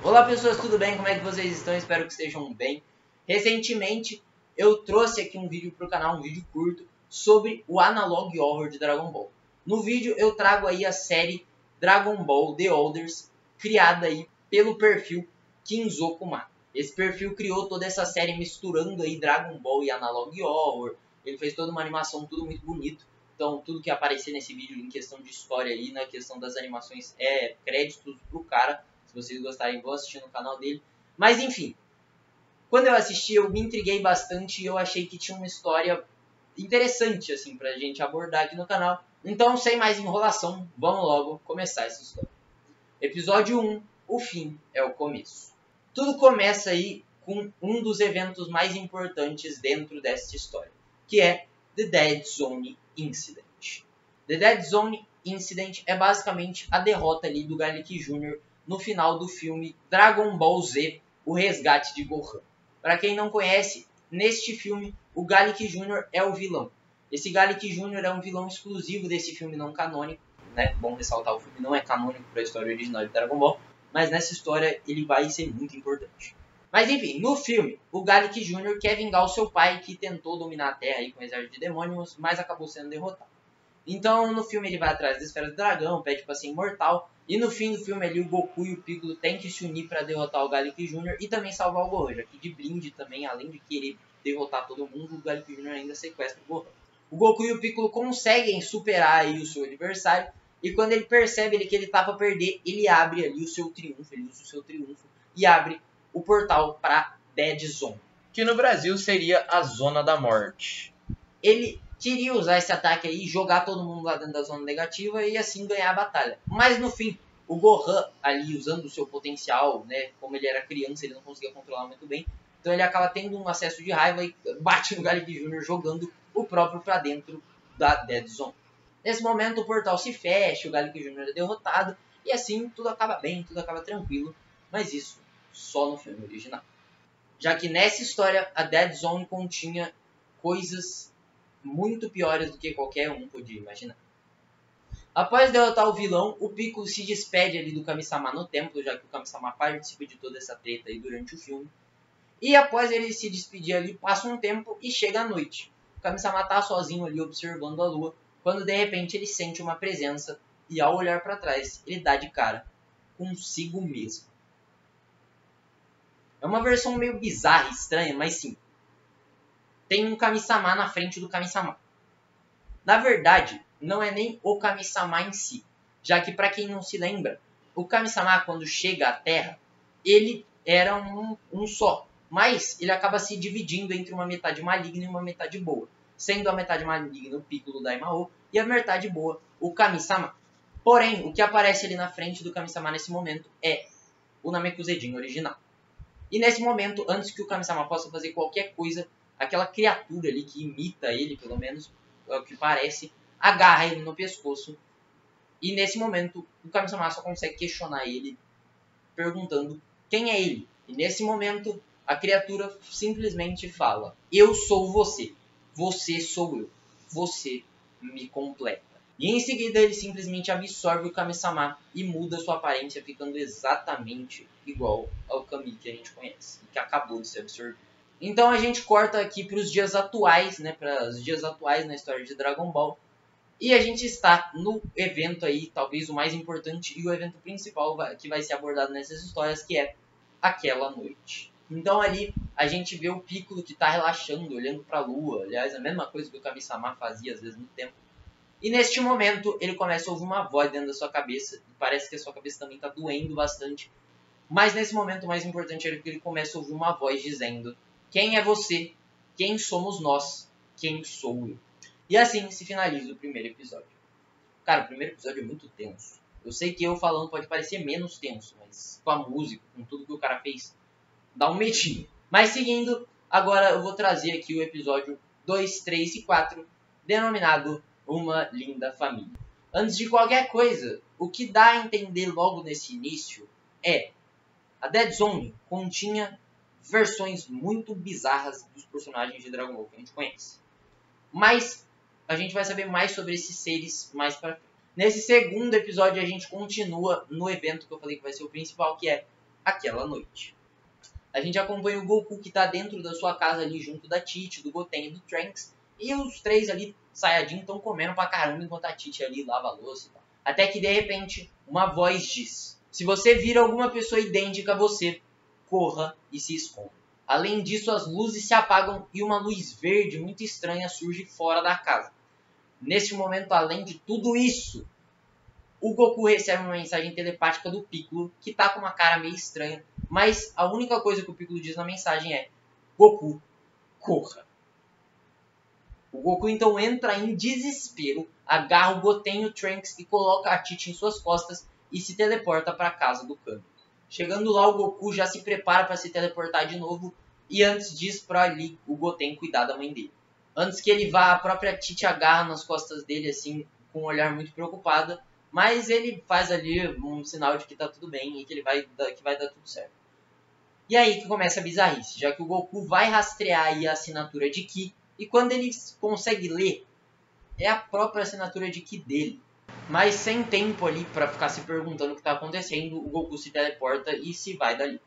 Olá pessoas, tudo bem? Como é que vocês estão? Espero que estejam bem. Recentemente eu trouxe aqui um vídeo para o canal, um vídeo curto, sobre o Analog Horror de Dragon Ball. No vídeo eu trago aí a série Dragon Ball The Others, criada aí pelo perfil Kinzoku-ma. Esse perfil criou toda essa série misturando aí Dragon Ball e Analog Horror. Ele fez toda uma animação, tudo muito bonito. Então tudo que aparecer nesse vídeo em questão de história aí, na questão das animações, é créditos pro cara. Se vocês gostarem, vão assistir no canal dele. Mas enfim, quando eu assisti, eu me intriguei bastante e eu achei que tinha uma história interessante assim pra gente abordar aqui no canal. Então, sem mais enrolação, vamos logo começar essa história. Episódio 1, o fim é o começo. Tudo começa aí com um dos eventos mais importantes dentro dessa história, que é The Dead Zone Incident. The Dead Zone Incident é basicamente a derrota ali do Garlic Jr. no final do filme Dragon Ball Z, o resgate de Gohan. Para quem não conhece, neste filme o Garlic Jr. é o vilão. Esse Garlic Jr. é um vilão exclusivo desse filme não canônico, né? Bom ressaltar, o filme não é canônico para a história original de Dragon Ball, mas nessa história ele vai ser muito importante. Mas enfim, no filme, o Garlic Jr. quer vingar o seu pai, que tentou dominar a Terra aí com um exército de demônios, mas acabou sendo derrotado. Então, no filme ele vai atrás da Esfera do Dragão, pede pra ser imortal, e no fim do filme ali o Goku e o Piccolo têm que se unir para derrotar o Garlic Jr. e também salvar o Gohan, já que de brinde também, além de querer derrotar todo mundo, o Garlic Jr. ainda sequestra o Gohan. O Goku e o Piccolo conseguem superar aí o seu adversário, e quando ele percebe que ele tá pra perder, ele abre ali o seu triunfo, ele usa o seu triunfo e abre o portal para Dead Zone, que no Brasil seria a Zona da Morte. Ele queria usar esse ataque aí, jogar todo mundo lá dentro da zona negativa e assim ganhar a batalha. Mas no fim, o Gohan ali usando o seu potencial, né, como ele era criança, ele não conseguia controlar muito bem, então ele acaba tendo um acesso de raiva e bate no Garlic Jr. jogando o próprio para dentro da Dead Zone. Nesse momento o portal se fecha, o Garlic Jr. é derrotado e assim tudo acaba bem, tudo acaba tranquilo, mas isso só no filme original. Já que nessa história a Dead Zone continha coisas muito piores do que qualquer um podia imaginar. Após derrotar o vilão, o Piccolo se despede ali do Kami-sama no templo, já que o Kami-sama participa de toda essa treta aí durante o filme. E após ele se despedir ali, passa um tempo e chega a noite. O Kami-sama tá sozinho ali observando a lua, quando de repente ele sente uma presença e ao olhar para trás, ele dá de cara consigo mesmo. É uma versão meio bizarra, estranha, mas sim. Tem um Kami-sama na frente do Kami-sama. Na verdade, não é nem o Kami-sama em si, já que para quem não se lembra, o Kami-sama quando chega à Terra, ele era um só, mas ele acaba se dividindo entre uma metade maligna e uma metade boa, sendo a metade maligna o Piccolo Daimao e a metade boa o Kami-sama. Porém, o que aparece ali na frente do Kami-sama nesse momento é o Namekusei original. E nesse momento, antes que o Kami-sama possa fazer qualquer coisa, aquela criatura ali que imita ele, pelo menos, é o que parece, agarra ele no pescoço. E nesse momento, o Kami-sama só consegue questionar ele, perguntando quem é ele. E nesse momento, a criatura simplesmente fala: eu sou você, você sou eu, você me completa. E em seguida ele simplesmente absorve o Kami-sama e muda sua aparência, ficando exatamente igual ao Kami que a gente conhece, que acabou de ser absorvido. Então a gente corta aqui para os dias atuais, né, para os dias atuais na história de Dragon Ball. E a gente está no evento aí, talvez o mais importante e o evento principal que vai ser abordado nessas histórias, que é aquela noite. Então ali a gente vê o Piccolo que está relaxando, olhando para a lua. Aliás, a mesma coisa que o Kami-sama fazia às vezes no tempo. E neste momento ele começa a ouvir uma voz dentro da sua cabeça. E parece que a sua cabeça também está doendo bastante. Mas nesse momento o mais importante é que ele começa a ouvir uma voz dizendo: quem é você? Quem somos nós? Quem sou eu? E assim se finaliza o primeiro episódio. Cara, o primeiro episódio é muito tenso. Eu sei que eu falando pode parecer menos tenso, mas com a música, com tudo que o cara fez, dá um medinho. Mas seguindo, agora eu vou trazer aqui o episódio 2, 3 e 4, denominado Uma Linda Família. Antes de qualquer coisa, o que dá a entender logo nesse início é: a Dead Zone continha versões muito bizarras dos personagens de Dragon Ball que a gente conhece. Mas a gente vai saber mais sobre esses seres mais pra frente. Nesse segundo episódio a gente continua no evento que eu falei que vai ser o principal, que é aquela noite. A gente acompanha o Goku que tá dentro da sua casa ali junto da Tite, do Goten e do Trunks. E os três ali, Saiyajin, estão comendo pra caramba enquanto a Tite ali lava a louça e tal. Até que de repente uma voz diz: se você vir alguma pessoa idêntica a você, corra e se esconda. Além disso, as luzes se apagam e uma luz verde muito estranha surge fora da casa. Neste momento, além de tudo isso, o Goku recebe uma mensagem telepática do Piccolo, que tá com uma cara meio estranha, mas a única coisa que o Piccolo diz na mensagem é: Goku, corra. O Goku então entra em desespero, agarra o Goten e o Trunks e coloca a Tite em suas costas e se teleporta para a casa do Kami. Chegando lá, o Goku já se prepara para se teleportar de novo e antes diz para ali o Goten cuidar da mãe dele. Antes que ele vá, a própria Tite agarra nas costas dele assim, com um olhar muito preocupada, mas ele faz ali um sinal de que tá tudo bem e que vai dar tudo certo. E aí que começa a bizarrice, já que o Goku vai rastrear aí a assinatura de Ki, e quando ele consegue ler, é a própria assinatura de Ki dele. Mas sem tempo ali pra ficar se perguntando o que tá acontecendo, o Goku se teleporta e se vai dali.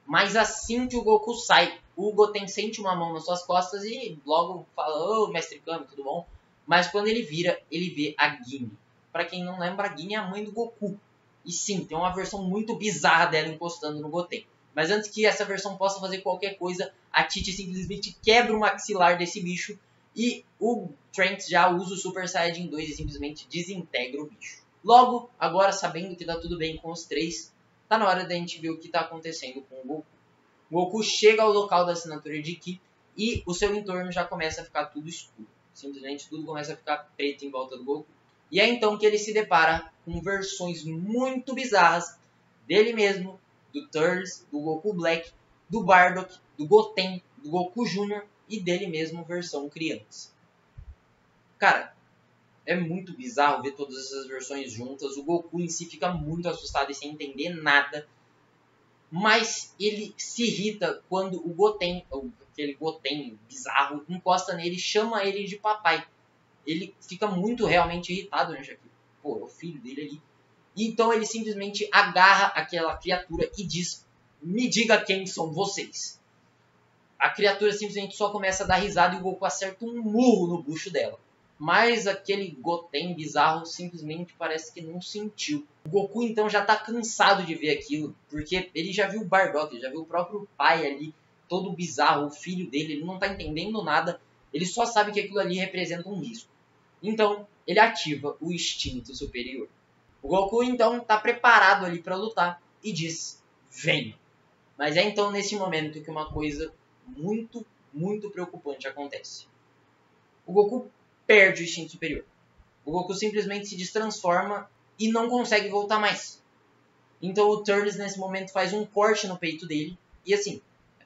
Mas assim que o Goku sai, o Goten sente uma mão nas suas costas e logo fala: ô, Mestre Kami, tudo bom? Mas quando ele vira, ele vê a Guine. Pra quem não lembra, a Guine é a mãe do Goku. E sim, tem uma versão muito bizarra dela encostando no Goten. Mas antes que essa versão possa fazer qualquer coisa, a Tite simplesmente quebra o maxilar desse bicho e o Trunks já usa o Super Saiyajin 2 e simplesmente desintegra o bicho. Logo, agora sabendo que tá tudo bem com os três, tá na hora da gente ver o que tá acontecendo com o Goku. O Goku chega ao local da assinatura de Ki e o seu entorno já começa a ficar tudo escuro. Simplesmente tudo começa a ficar preto em volta do Goku. E é então que ele se depara com versões muito bizarras dele mesmo, do Turles, do Goku Black, do Bardock, do Goten, do Goku Jr. e dele mesmo versão criança. Cara, é muito bizarro ver todas essas versões juntas. O Goku em si fica muito assustado e sem entender nada. Mas ele se irrita quando o Goten, aquele Goten bizarro, encosta nele e chama ele de papai. Ele fica muito realmente irritado, né, já que, pô, é o filho dele ali. Então ele simplesmente agarra aquela criatura e diz: me diga quem são vocês. A criatura simplesmente só começa a dar risada e o Goku acerta um murro no bucho dela. Mas aquele Goten bizarro simplesmente parece que não sentiu. O Goku então já tá cansado de ver aquilo, porque ele já viu o Bardock, já viu o próprio pai ali, todo bizarro, o filho dele, ele não tá entendendo nada, ele só sabe que aquilo ali representa um risco. Então, ele ativa o instinto superior. O Goku então tá preparado ali para lutar e diz: venha. Mas é então nesse momento que uma coisa muito, muito preocupante acontece. O Goku perde o instinto superior. O Goku simplesmente se destransforma e não consegue voltar mais. Então o Turles nesse momento faz um corte no peito dele. E assim,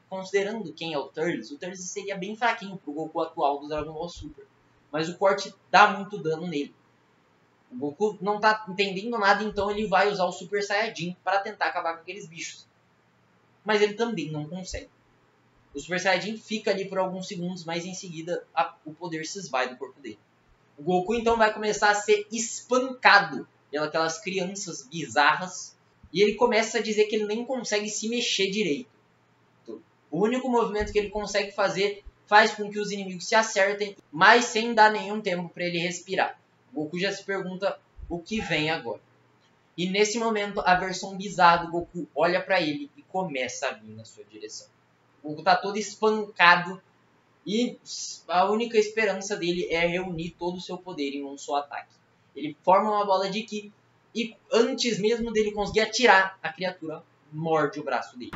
considerando quem é o Turles seria bem fraquinho pro Goku atual do Dragon Ball Super. Mas o corte dá muito dano nele. O Goku não tá entendendo nada, então ele vai usar o Super Saiyajin para tentar acabar com aqueles bichos. Mas ele também não consegue. O Super Saiyajin fica ali por alguns segundos, mas em seguida o poder se esvai do corpo dele. O Goku então vai começar a ser espancado pelas crianças bizarras e ele começa a dizer que ele nem consegue se mexer direito. Então, o único movimento que ele consegue fazer faz com que os inimigos se acertem, mas sem dar nenhum tempo para ele respirar. O Goku já se pergunta o que vem agora. E nesse momento, a versão bizarra do Goku olha para ele e começa a vir na sua direção. O Goku tá todo espancado e a única esperança dele é reunir todo o seu poder em um só ataque. Ele forma uma bola de Ki e antes mesmo dele conseguir atirar, a criatura morde o braço dele.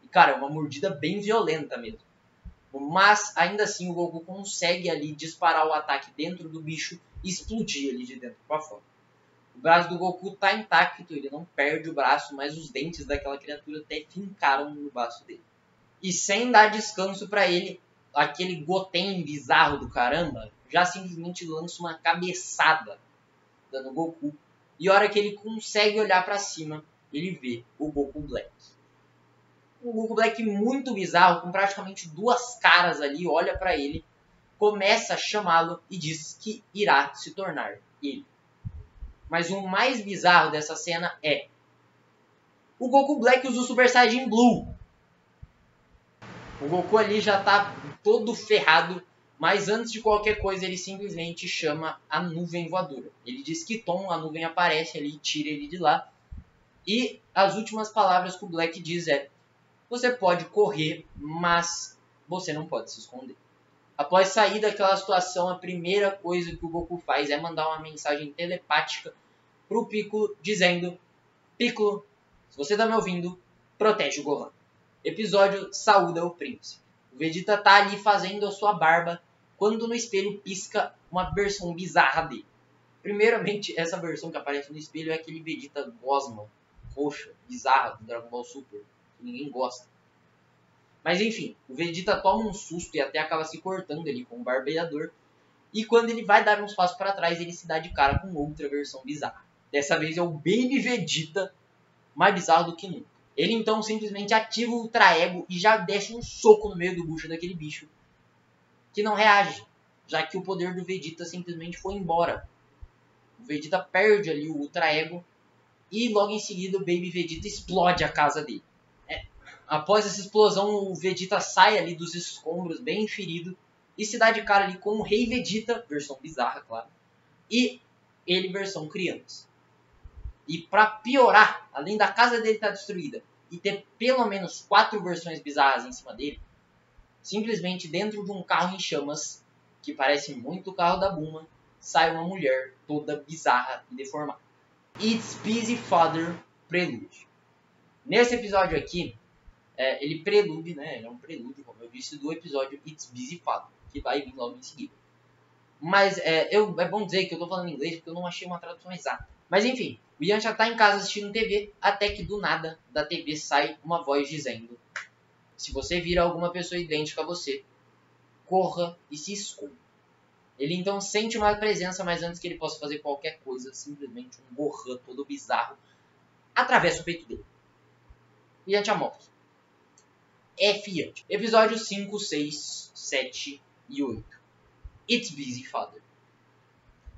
E cara, é uma mordida bem violenta mesmo. Mas ainda assim o Goku consegue ali disparar o ataque dentro do bicho e explodir ali de dentro para fora. O braço do Goku tá intacto, ele não perde o braço, mas os dentes daquela criatura até fincaram no braço dele. E sem dar descanso para ele, aquele Goten bizarro do caramba já simplesmente lança uma cabeçada dando Goku. E a hora que ele consegue olhar para cima, ele vê o Goku Black. O Goku Black muito bizarro, com praticamente duas caras ali, olha para ele, começa a chamá-lo e diz que irá se tornar ele. Mas o mais bizarro dessa cena é... o Goku Black usa o Super Saiyajin Blue. O Goku ali já tá todo ferrado. Mas antes de qualquer coisa, ele simplesmente chama a nuvem voadora. Ele diz que Tom, a nuvem aparece ali e tira ele de lá. E as últimas palavras que o Black diz é: você pode correr, mas você não pode se esconder. Após sair daquela situação, a primeira coisa que o Goku faz é mandar uma mensagem telepática pro Piccolo, dizendo: Piccolo, se você tá me ouvindo, protege o Gohan. Episódio Saúda o Príncipe. O Vegeta tá ali fazendo a sua barba, quando no espelho pisca uma versão bizarra dele. Primeiramente, essa versão que aparece no espelho é aquele Vegeta Gosma, roxa, bizarra, do Dragon Ball Super, que ninguém gosta. Mas enfim, o Vegeta toma um susto e até acaba se cortando ali com o barbeador. E quando ele vai dar uns passos para trás, ele se dá de cara com outra versão bizarra. Dessa vez é o Baby Vegeta, mais bizarro do que nunca. Ele então simplesmente ativa o Ultra Ego e já deixa um soco no meio do bucho daquele bicho, que não reage, já que o poder do Vegeta simplesmente foi embora. O Vegeta perde ali o Ultra Ego e logo em seguida o Baby Vegeta explode a casa dele. Após essa explosão, o Vegeta sai ali dos escombros bem ferido e se dá de cara ali com o Rei Vegeta, versão bizarra, claro, e ele versão criança. E pra piorar, além da casa dele estar destruída e ter pelo menos 4 versões bizarras em cima dele, simplesmente dentro de um carro em chamas, que parece muito o carro da Bulma, sai uma mulher toda bizarra e deformada. It's Busy Father Prelude. Nesse episódio aqui, ele prelude, né? Ele é um prelúdio, como eu disse, do episódio It's Busy Father, que vai vir logo em seguida. Mas é bom dizer que eu tô falando em inglês porque eu não achei uma tradução exata. Mas enfim, o Ian já tá em casa assistindo TV, até que do nada da TV sai uma voz dizendo: se você vir alguma pessoa idêntica a você, corra e se esconda. Ele então sente uma presença, mas antes que ele possa fazer qualquer coisa, simplesmente um Gohan todo bizarro atravessa o peito dele. Ian já morre. Fiat. Episódios 5, 6, 7 e 8. It's Busy Father.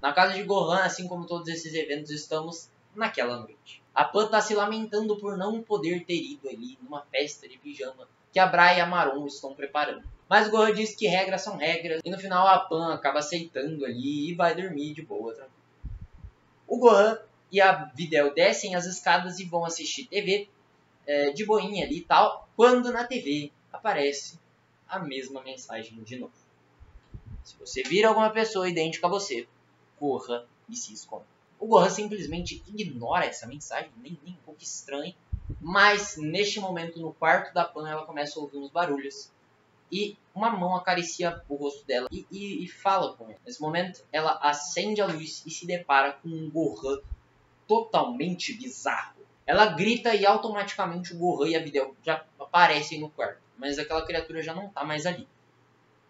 Na casa de Gohan, assim como todos esses eventos, estamos naquela noite. A Pan está se lamentando por não poder ter ido ali numa festa de pijama que a Bra e a Maron estão preparando. Mas Gohan diz que regras são regras e no final a Pan acaba aceitando ali e vai dormir de boa, tranquilo. O Gohan e a Videl descem as escadas e vão assistir TV de boinha ali e tal, quando na TV aparece a mesma mensagem de novo. Se você vir alguma pessoa idêntica a você, corra e se esconda. O Gohan simplesmente ignora essa mensagem, nem um pouco estranho. Mas neste momento, no quarto da Pan, ela começa a ouvir uns barulhos. E uma mão acaricia o rosto dela e fala com ela. Nesse momento, ela acende a luz e se depara com um Gohan totalmente bizarro. Ela grita e automaticamente o Gohan e a Videl já aparecem no quarto. Mas aquela criatura já não tá mais ali.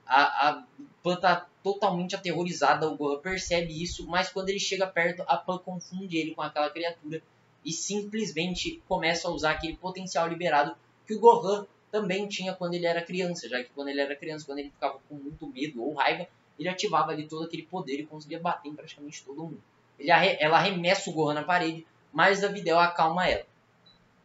A Pan tá totalmente aterrorizada, o Gohan percebe isso, mas quando ele chega perto, a Pan confunde ele com aquela criatura e simplesmente começa a usar aquele potencial liberado que o Gohan também tinha quando ele era criança, já que quando ele era criança, quando ele ficava com muito medo ou raiva, ele ativava ali todo aquele poder e conseguia bater em praticamente todo mundo. Ela arremessa o Gohan na parede, mas a Videl acalma ela.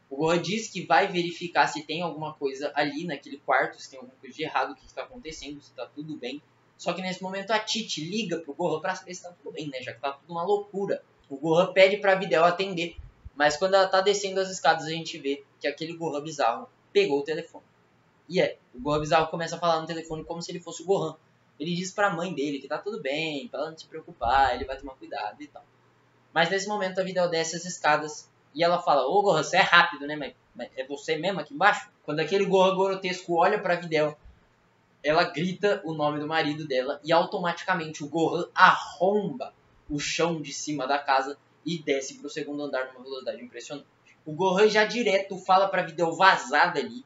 O Gohan diz que vai verificar se tem alguma coisa ali naquele quarto, se tem alguma coisa de errado, o que está acontecendo, se está tudo bem. Só que nesse momento a Titi liga pro Gohan para saber se está tudo bem, né? Já que tá tudo uma loucura. O Gohan pede pra Videl atender, mas quando ela tá descendo as escadas a gente vê que aquele Gohan bizarro pegou o telefone. E o Gohan bizarro começa a falar no telefone como se ele fosse o Gohan. Ele diz pra mãe dele que tá tudo bem, pra ela não se preocupar, ele vai tomar cuidado e tal. Mas nesse momento a Videl desce as escadas e ela fala: ô Gohan, você é rápido, né? Mas é você mesmo aqui embaixo? Quando aquele Gohan grotesco olha pra Videl, ela grita o nome do marido dela e automaticamente o Gohan arromba o chão de cima da casa e desce pro segundo andar numa velocidade impressionante. O Gohan já direto fala pra Videl vazar dali,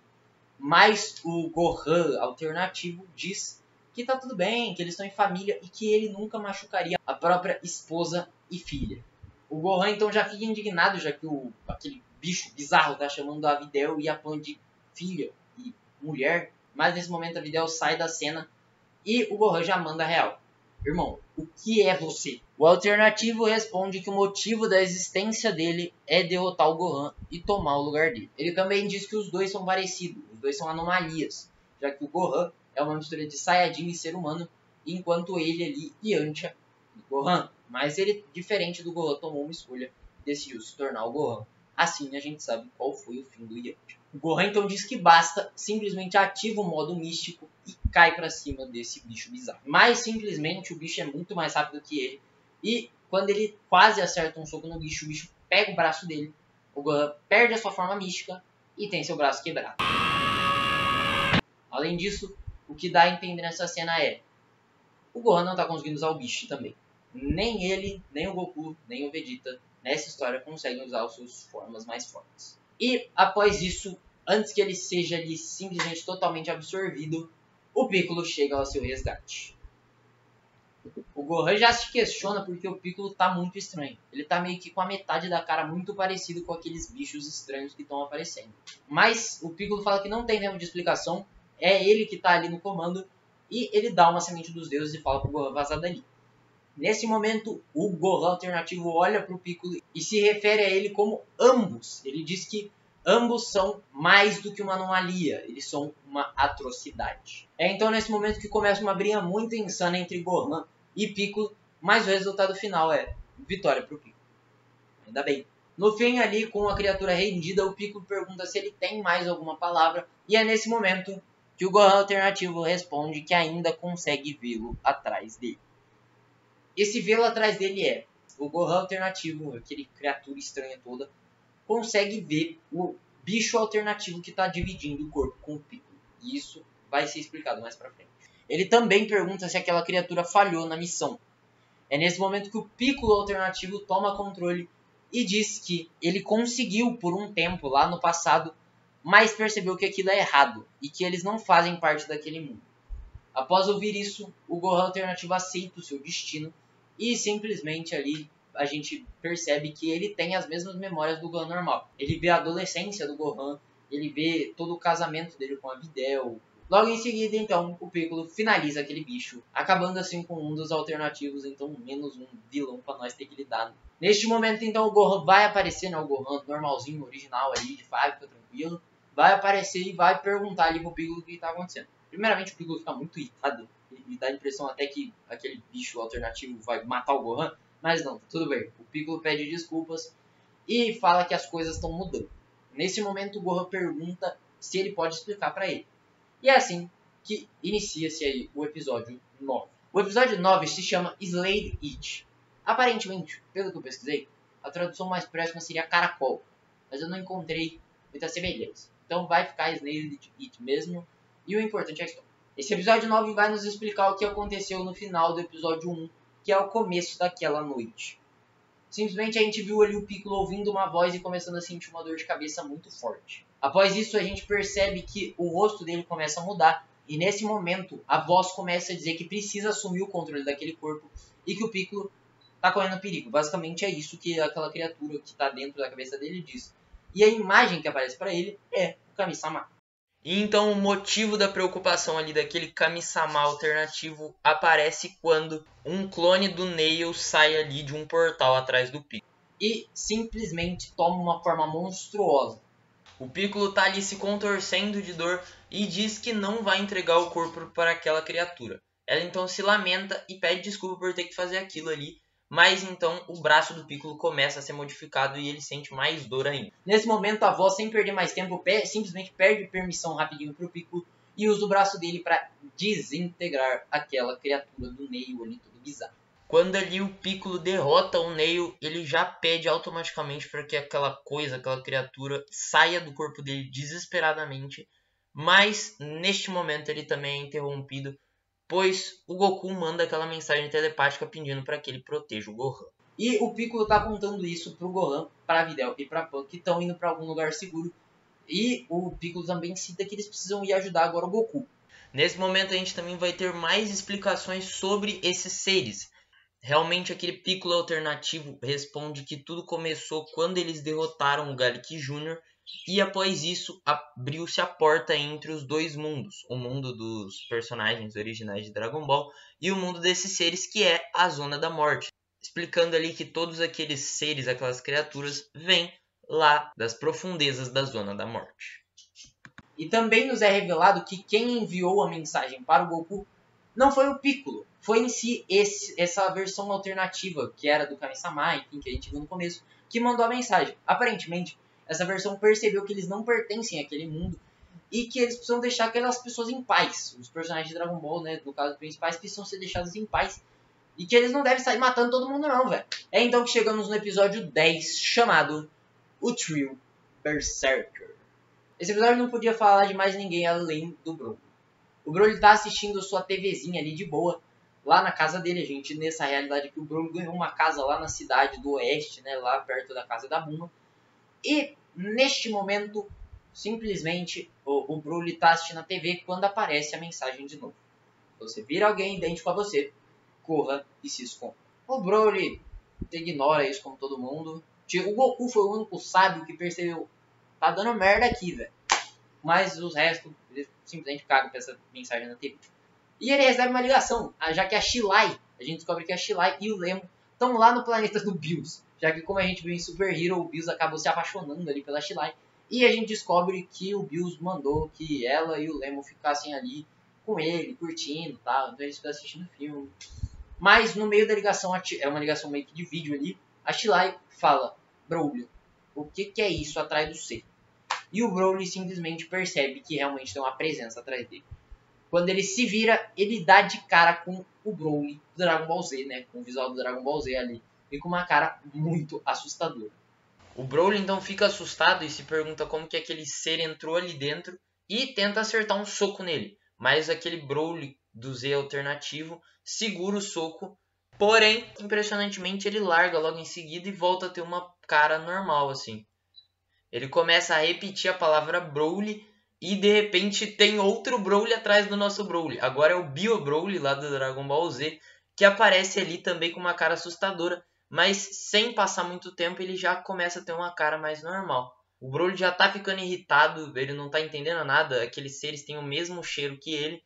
mas o Gohan alternativo diz que tá tudo bem, que eles estão em família e que ele nunca machucaria a própria esposa e filha. O Gohan então já fica indignado, já que aquele bicho bizarro tá chamando a Videl e a Pan de filha e mulher. Mas nesse momento a Videl sai da cena e o Gohan já manda real. irmão, o que é você? O alternativo responde que o motivo da existência dele é derrotar o Gohan e tomar o lugar dele. Ele também diz que os dois são parecidos, os dois são anomalias, já que o Gohan é uma mistura de Saiyajin e ser humano, enquanto ele ali, Yantia, e Gohan. Mas ele, diferente do Gohan, tomou uma escolha e decidiu se tornar o Gohan. Assim a gente sabe qual foi o fim do Yantia. O Gohan então diz que basta, simplesmente ativa o modo místico e cai pra cima desse bicho bizarro. Mas simplesmente o bicho é muito mais rápido que ele. E quando ele quase acerta um soco no bicho, o bicho pega o braço dele. O Gohan perde a sua forma mística e tem seu braço quebrado. Além disso, o que dá a entender nessa cena é: o Gohan não tá conseguindo usar o bicho também. Nem ele, nem o Goku, nem o Vegeta nessa história conseguem usar as suas formas mais fortes. E após isso, antes que ele seja ali simplesmente totalmente absorvido, o Piccolo chega ao seu resgate. O Gohan já se questiona porque o Piccolo tá muito estranho. Ele tá meio que com a metade da cara muito parecido com aqueles bichos estranhos que estão aparecendo. Mas o Piccolo fala que não tem tempo de explicação, é ele que tá ali no comando, e ele dá uma semente dos deuses e fala pro Gohan vazar dali. Nesse momento, o Gohan alternativo olha pro Piccolo e se refere a ele como ambos. Ele diz que ambos são mais do que uma anomalia, eles são uma atrocidade. É então nesse momento que começa uma briga muito insana entre Gohan e Piccolo, mas o resultado final é vitória pro Piccolo. Ainda bem. No fim ali, com a criatura rendida, o Piccolo pergunta se ele tem mais alguma palavra, e é nesse momento que o Gohan alternativo responde que ainda consegue vê-lo atrás dele. Esse vê-lo atrás dele é: o Gohan alternativo, aquele criatura estranha toda, consegue ver o bicho alternativo que está dividindo o corpo com o Piccolo. E isso vai ser explicado mais pra frente. Ele também pergunta se aquela criatura falhou na missão. É nesse momento que o Piccolo alternativo toma controle e diz que ele conseguiu por um tempo lá no passado, mas percebeu que aquilo é errado e que eles não fazem parte daquele mundo. Após ouvir isso, o Gohan alternativo aceita o seu destino e simplesmente ali a gente percebe que ele tem as mesmas memórias do Gohan normal. Ele vê a adolescência do Gohan, ele vê todo o casamento dele com a Videl. Logo em seguida, então, o Piccolo finaliza aquele bicho, acabando assim com um dos alternativos, então menos um vilão pra nós ter que lidar. Neste momento, então, o Gohan vai aparecer, né, o Gohan normalzinho, original ali, de fábrica, tranquilo, vai aparecer e vai perguntar ali pro Piccolo o que tá acontecendo. Primeiramente, o Piccolo fica muito irritado, e dá a impressão até que aquele bicho alternativo vai matar o Gohan, mas não, tudo bem. O Piccolo pede desculpas e fala que as coisas estão mudando. Nesse momento, o Gohan pergunta se ele pode explicar pra ele. E é assim que inicia-se aí o episódio 9. O episódio 9 se chama Slade It. Aparentemente, pelo que eu pesquisei, a tradução mais próxima seria caracol, mas eu não encontrei muita semelhança. Então vai ficar Slade It mesmo, e o importante é a história. Esse episódio 9 vai nos explicar o que aconteceu no final do episódio 1, que é o começo daquela noite. Simplesmente a gente viu ali o Piccolo ouvindo uma voz e começando a sentir uma dor de cabeça muito forte. Após isso, a gente percebe que o rosto dele começa a mudar, e nesse momento a voz começa a dizer que precisa assumir o controle daquele corpo e que o Piccolo está correndo perigo. Basicamente é isso que aquela criatura que está dentro da cabeça dele diz. E a imagem que aparece para ele é o Kami-sama. E então o motivo da preocupação ali daquele Kami-sama alternativo aparece quando um clone do Nail sai ali de um portal atrás do Piccolo. E simplesmente toma uma forma monstruosa. O Piccolo tá ali se contorcendo de dor e diz que não vai entregar o corpo para aquela criatura. Ela então se lamenta e pede desculpa por ter que fazer aquilo ali, mas então o braço do Piccolo começa a ser modificado e ele sente mais dor ainda. Nesse momento a voz, sem perder mais tempo, simplesmente perde permissão rapidinho pro Piccolo e usa o braço dele para desintegrar aquela criatura do Nail ali, tudo bizarro. Quando ali o Piccolo derrota o Nail, ele já pede automaticamente para que aquela criatura, saia do corpo dele desesperadamente. Mas neste momento ele também é interrompido, pois o Goku manda aquela mensagem telepática pedindo para que ele proteja o Gohan. E o Piccolo tá contando isso pro Gohan, pra Videl e pra Pan, que estão indo para algum lugar seguro. E o Piccolo também cita que eles precisam ir ajudar agora o Goku. Nesse momento a gente também vai ter mais explicações sobre esses seres. Realmente aquele Piccolo alternativo responde que tudo começou quando eles derrotaram o Galick Jr. E após isso, abriu-se a porta entre os dois mundos. O mundo dos personagens originais de Dragon Ball e o mundo desses seres, que é a Zona da Morte. Explicando ali que todos aqueles seres, aquelas criaturas, vêm lá das profundezas da Zona da Morte. E também nos é revelado que quem enviou a mensagem para o Goku não foi o Piccolo. Foi em si essa versão alternativa, que era do Kami-sama, enfim, que a gente viu no começo, que mandou a mensagem. Aparentemente, essa versão percebeu que eles não pertencem àquele mundo e que eles precisam deixar aquelas pessoas em paz. Os personagens de Dragon Ball, né, no caso principais, precisam ser deixados em paz. E que eles não devem sair matando todo mundo não, velho. É então que chegamos no episódio 10, chamado O Trio Berserker. Esse episódio não podia falar de mais ninguém além do Broly. O Broly tá assistindo sua TVzinha ali de boa, lá na casa dele, gente. Nessa realidade que o Broly ganhou uma casa lá na cidade do oeste, né, lá perto da casa da Bulma. E neste momento, simplesmente, o Broly tá assistindo a TV quando aparece a mensagem de novo. Você vira alguém idêntico a você, corra e se esconda. O Broly ignora isso como todo mundo. O Goku foi o único sábio que percebeu, tá dando merda aqui, velho. Mas os restos, eles simplesmente cagam pra essa mensagem na TV. E ele recebe uma ligação, já que a Shilai, a gente descobre que a Shilai e o Lemo estão lá no planeta do Bills. Já que, como a gente viu em Super Hero, o Bills acabou se apaixonando ali pela Shilai. E a gente descobre que o Bills mandou que ela e o Lemo ficassem ali com ele, curtindo e tal. Então eles ficam assistindo filme. Mas no meio da ligação, é uma ligação meio que de vídeo ali, a Shilai fala: Broly, o que é isso atrás do C? E o Broly simplesmente percebe que realmente tem uma presença atrás dele. Quando ele se vira, ele dá de cara com o Broly do Dragon Ball Z, né? Com o visual do Dragon Ball Z ali. E com uma cara muito assustadora. O Broly então fica assustado e se pergunta como que aquele ser entrou ali dentro e tenta acertar um soco nele. Mas aquele Broly do Z alternativo segura o soco, porém, impressionantemente, ele larga logo em seguida e volta a ter uma cara normal, assim. Ele começa a repetir a palavra Broly e de repente tem outro Broly atrás do nosso Broly. Agora é o Bio Broly lá do Dragon Ball Z, que aparece ali também com uma cara assustadora, mas sem passar muito tempo ele já começa a ter uma cara mais normal. O Broly já tá ficando irritado, ele não tá entendendo nada, aqueles seres têm o mesmo cheiro que ele.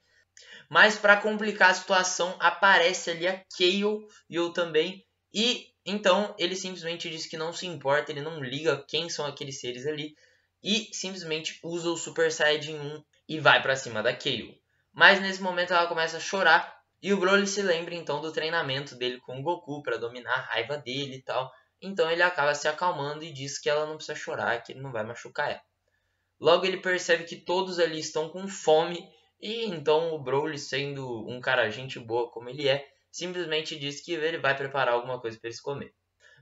Mas para complicar a situação, aparece ali a Kale também. E então ele simplesmente diz que não se importa, ele não liga quem são aqueles seres ali. E simplesmente usa o Super Saiyajin 1 e vai para cima da Kale. Mas nesse momento ela começa a chorar. E o Broly se lembra então do treinamento dele com o Goku para dominar a raiva dele e tal. Então ele acaba se acalmando e diz que ela não precisa chorar, que ele não vai machucar ela. Logo ele percebe que todos ali estão com fome. E então o Broly, sendo um cara gente boa como ele é, simplesmente diz que ele vai preparar alguma coisa para eles comer.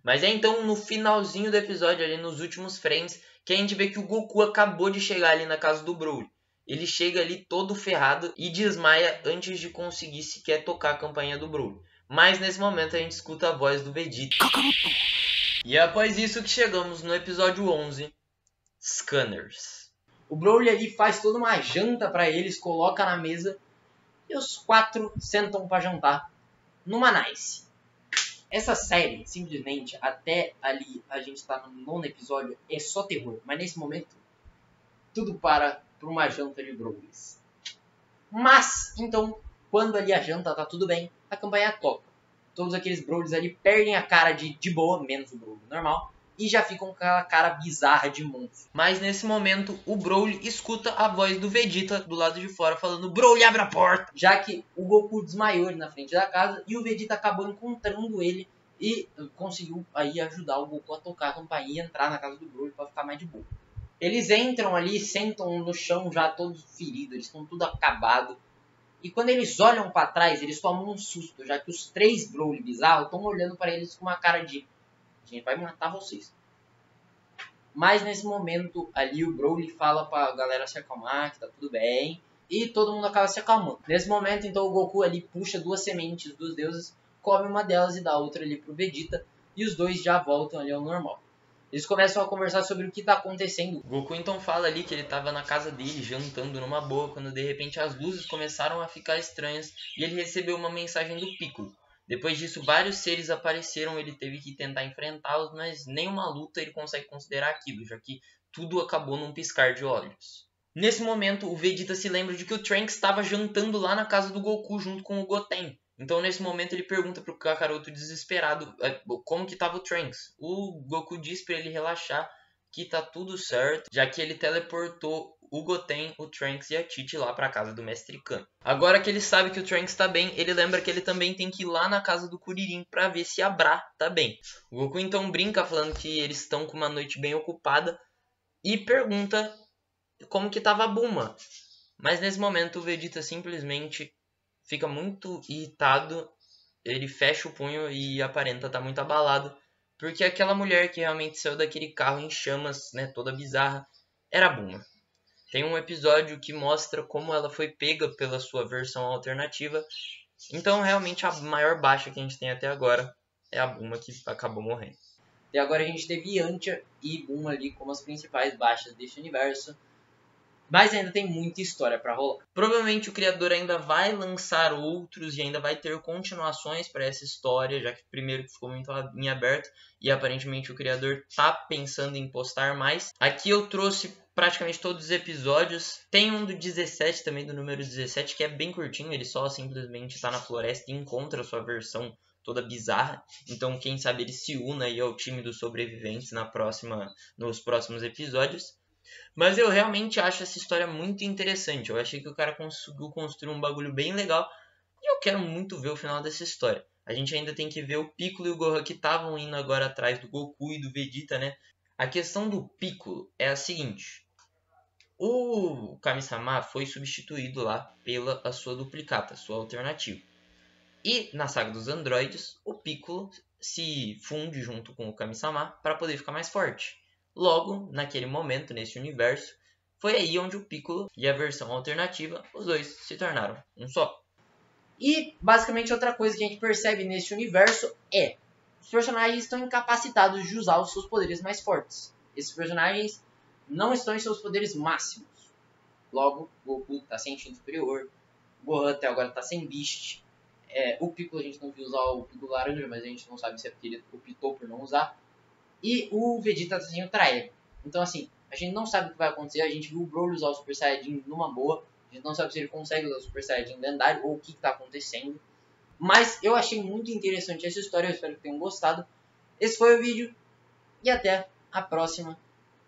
Mas é então no finalzinho do episódio, ali nos últimos frames, que a gente vê que o Goku acabou de chegar ali na casa do Broly. Ele chega ali todo ferrado e desmaia antes de conseguir sequer tocar a campainha do Broly. Mas nesse momento a gente escuta a voz do Vegeta. E é após isso que chegamos no episódio 11, Scanners. O Broly ali faz toda uma janta pra eles, coloca na mesa e os 4 sentam pra jantar numa nice. Essa série, simplesmente, até ali a gente tá no 9º episódio, é só terror. Mas nesse momento, tudo para uma janta de Brolys. Mas, então, quando ali a janta tá tudo bem, a campanha toca. Todos aqueles Brolys ali perdem a cara de boa, menos o Broly normal, e já ficam com aquela cara bizarra de monstro. Mas nesse momento, o Broly escuta a voz do Vegeta do lado de fora falando: Broly, abre a porta! Já que o Goku desmaiou ali na frente da casa e o Vegeta acabou encontrando ele e conseguiu aí ajudar o Goku a tocar a campainha e entrar na casa do Broly para ficar mais de boa. Eles entram ali, sentam no chão já todos feridos, eles estão tudo acabado. E quando eles olham para trás, eles tomam um susto, já que os 3 Broly bizarros estão olhando para eles com uma cara de: a gente vai matar vocês. Mas nesse momento ali o Broly fala pra galera se acalmar, que tá tudo bem. E todo mundo acaba se acalmando. Nesse momento então o Goku ali puxa 2 sementes dos deuses, come uma delas e dá outra ali pro Vegeta. E os dois já voltam ali ao normal. Eles começam a conversar sobre o que tá acontecendo. O Goku então fala ali que ele tava na casa dele, jantando numa boa, quando de repente as luzes começaram a ficar estranhas e ele recebeu uma mensagem do Piccolo, Depois disso, vários seres apareceram, ele teve que tentar enfrentá-los, mas nenhuma luta ele consegue considerar aquilo, já que tudo acabou num piscar de olhos. Nesse momento, o Vegeta se lembra de que o Trunks estava jantando lá na casa do Goku junto com o Goten. Então, nesse momento, ele pergunta pro Kakaroto desesperado como que tava o Trunks. O Goku diz para ele relaxar, que tá tudo certo, já que ele teleportou o Goten, o Trunks e a Tite lá pra casa do Mestre Kami. Agora que ele sabe que o Trunks tá bem, ele lembra que ele também tem que ir lá na casa do Kuririn pra ver se a Bra tá bem. O Goku então brinca falando que eles estão com uma noite bem ocupada e pergunta como que tava a Bulma. Mas nesse momento o Vegeta simplesmente fica muito irritado, ele fecha o punho e aparenta estar muito abalado, porque aquela mulher que realmente saiu daquele carro em chamas, né, toda bizarra, era a Bulma. Tem um episódio que mostra como ela foi pega pela sua versão alternativa. Então, realmente, a maior baixa que a gente tem até agora é a Bulma, que acabou morrendo. E agora a gente teve Yantia e Bulma ali como as principais baixas deste universo. Mas ainda tem muita história pra rolar. Provavelmente o criador ainda vai lançar outros e ainda vai ter continuações para essa história, já que primeiro ficou muito em aberto e aparentemente o criador tá pensando em postar mais. Aqui eu trouxe praticamente todos os episódios. Tem um do 17 também, do número 17, que é bem curtinho. Ele só simplesmente tá na floresta e encontra a sua versão toda bizarra. Então quem sabe ele se una aí ao time dos sobreviventes nos próximos episódios. Mas eu realmente acho essa história muito interessante. Eu achei que o cara conseguiu construir um bagulho bem legal. E eu quero muito ver o final dessa história. A gente ainda tem que ver o Piccolo e o Gohan que estavam indo agora atrás do Goku e do Vegeta, né? A questão do Piccolo é a seguinte. O Kami-sama foi substituído lá pela a sua duplicata, a sua alternativa. E na saga dos androides, o Piccolo se funde junto com o Kami-sama para poder ficar mais forte. Logo, naquele momento, nesse universo, foi aí onde o Piccolo e a versão alternativa, os dois se tornaram um só. E, basicamente, outra coisa que a gente percebe nesse universo é os personagens estão incapacitados de usar os seus poderes mais fortes. Esses personagens não estão em seus poderes máximos. Logo, Goku está sem instinto superior, Gohan até agora está sem Beast. O Piccolo a gente não viu usar o Piccolo laranja, mas a gente não sabe se é porque ele optou por não usar. E o Vegeta tá sem o Trigon. Então, assim, a gente não sabe o que vai acontecer. A gente viu o Broly usar o Super Saiyajin numa boa. A gente não sabe se ele consegue usar o Super Saiyajin lendário ou o que tá acontecendo. Mas eu achei muito interessante essa história. Eu espero que tenham gostado. Esse foi o vídeo. E até a próxima.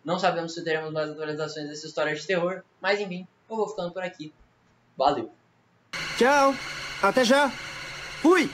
Não sabemos se teremos mais atualizações dessa história de terror. Mas, enfim, eu vou ficando por aqui. Valeu. Tchau. Até já. Fui.